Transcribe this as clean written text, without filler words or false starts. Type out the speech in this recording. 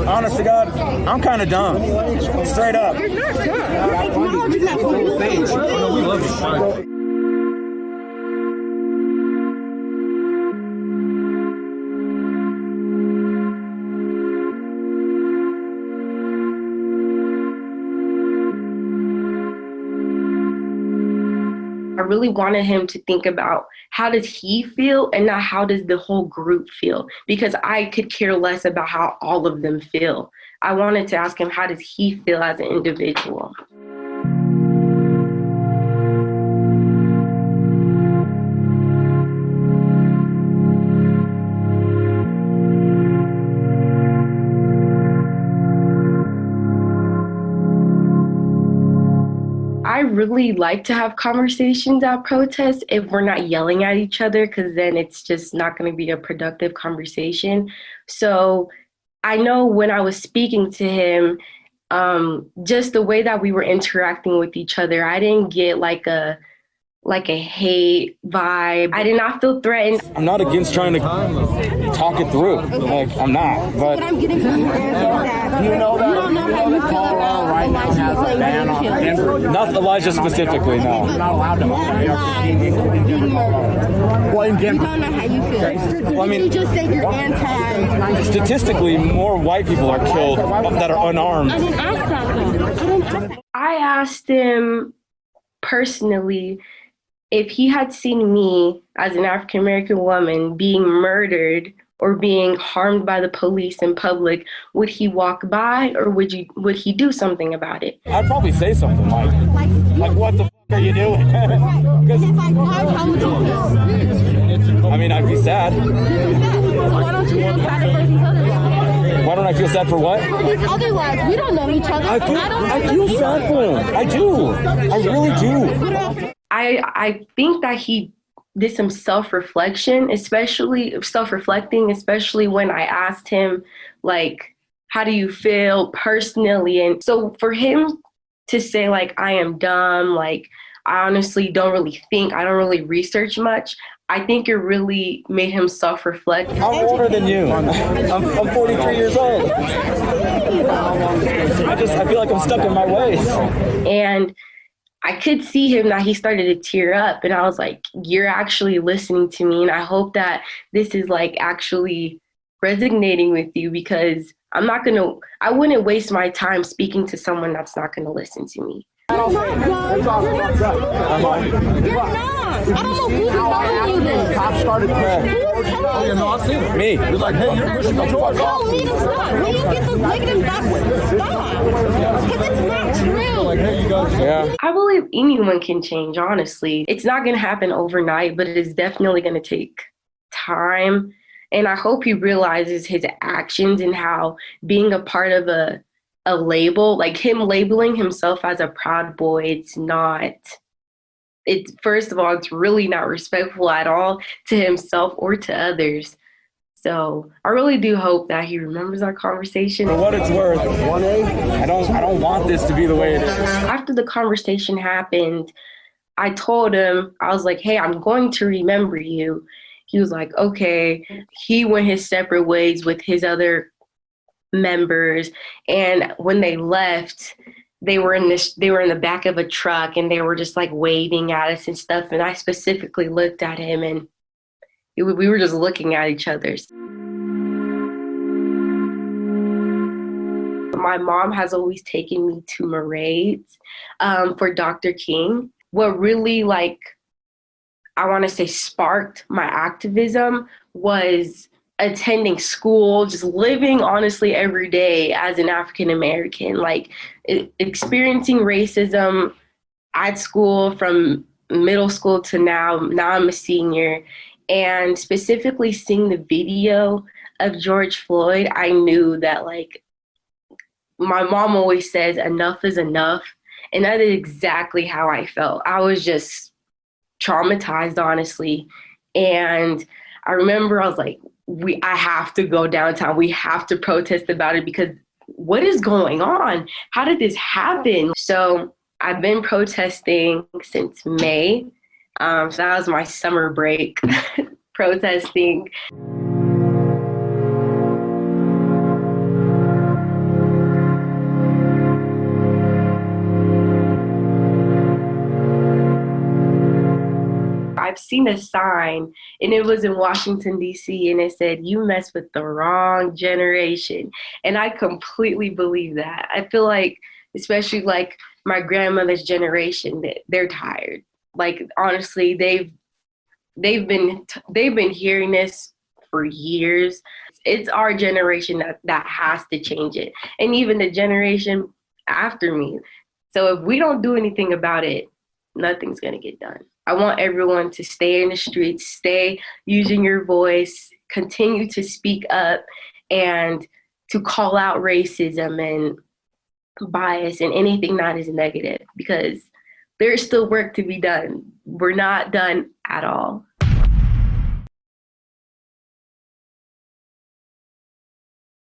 Honest to God, I'm kind of dumb. Straight up. You're not dumb. Acknowledge that for your face. We love you. I really wanted him to think about how does he feel and not how does the whole group feel, because I could care less about how all of them feel. I wanted to ask him, how does he feel as an individual? I really like to have conversations at protests if we're not yelling at each other, because then it's just not going to be a productive conversation. So I know when I was speaking to him, just the way that we were interacting with each other, I didn't get like a hate vibe. I did not feel threatened. I'm not against trying to talk it through. Like, I'm not, but... What I'm getting from your answer is that you don't know how you feel about right now has a ban on Denver. Not Elijah specifically, no. You're not allowed to. Well, in Denver. You don't know how you feel. Well, I mean, you just said you're anti. Statistically, more white people are killed that are unarmed. I didn't ask that though. I asked him personally if he had seen me as an African American woman being murdered or being harmed by the police in public, would he walk by or would he do something about it? I'd probably say something like what the f*** are you doing? If I died, how would you feel? I mean, I'd be sad. So why don't you feel sad for these other lives? Why don't I feel sad for what? For these other lives, we don't know each other. I feel sad for him. I do. I really do. I think that he did some self-reflecting, especially when I asked him, like, how do you feel personally? And so for him to say, like, I am dumb, like, I honestly don't really think, I don't really research much, I think it really made him self-reflect. I'm older than you. I'm 43 years old. I feel like I'm stuck in my ways. And I could see him that he started to tear up, and I was like, you're actually listening to me, and I hope that this is like actually resonating with you, because I wouldn't waste my time speaking to someone that's not gonna listen to me. You're not. I don't know who's telling you this. Cops started pushing. Me. He's like, hey, you're pushing the fuck Tell me to stop. When you get those negative thoughts, stop. Because it's not true. Like, hey, you guys. Yeah. I believe anyone can change, honestly. It's not gonna happen overnight, but it is definitely gonna take time. And I hope he realizes his actions and how being a part of a label, like him labeling himself as a Proud Boy, first of all, it's really not respectful at all to himself or to others. So I really do hope that he remembers our conversation. For what it's worth, I don't want this to be the way it is. After the conversation happened, I told him, I was like, hey, I'm going to remember you. He was like, okay. He went his separate ways with his other members, and when they left, they were in the back of a truck, and they were just like waving at us and stuff, and I specifically looked at him, and we were just looking at each other. My mom has always taken me to parades for Dr. King. What really, like, I want to say sparked my activism was attending school, just living honestly every day as an African American, like experiencing racism at school from middle school to now. Now I'm a senior, and specifically seeing the video of George Floyd, I knew that, like, my mom always says enough is enough, and that is exactly how I felt. I was just traumatized, honestly, and I remember I was like, I have to go downtown. We have to protest about it, because what is going on? How did this happen? So I've been protesting since May. So that was my summer break protesting. I've seen a sign, and it was in Washington, D.C., and it said, "You mess with the wrong generation." And I completely believe that. I feel like, especially like my grandmother's generation, that they're tired. Like, honestly, they've been hearing this for years. It's our generation that has to change it, and even the generation after me. So if we don't do anything about it, nothing's gonna get done. I want everyone to stay in the streets, stay using your voice, continue to speak up, and to call out racism and bias and anything that is negative, because there's still work to be done. We're not done at all.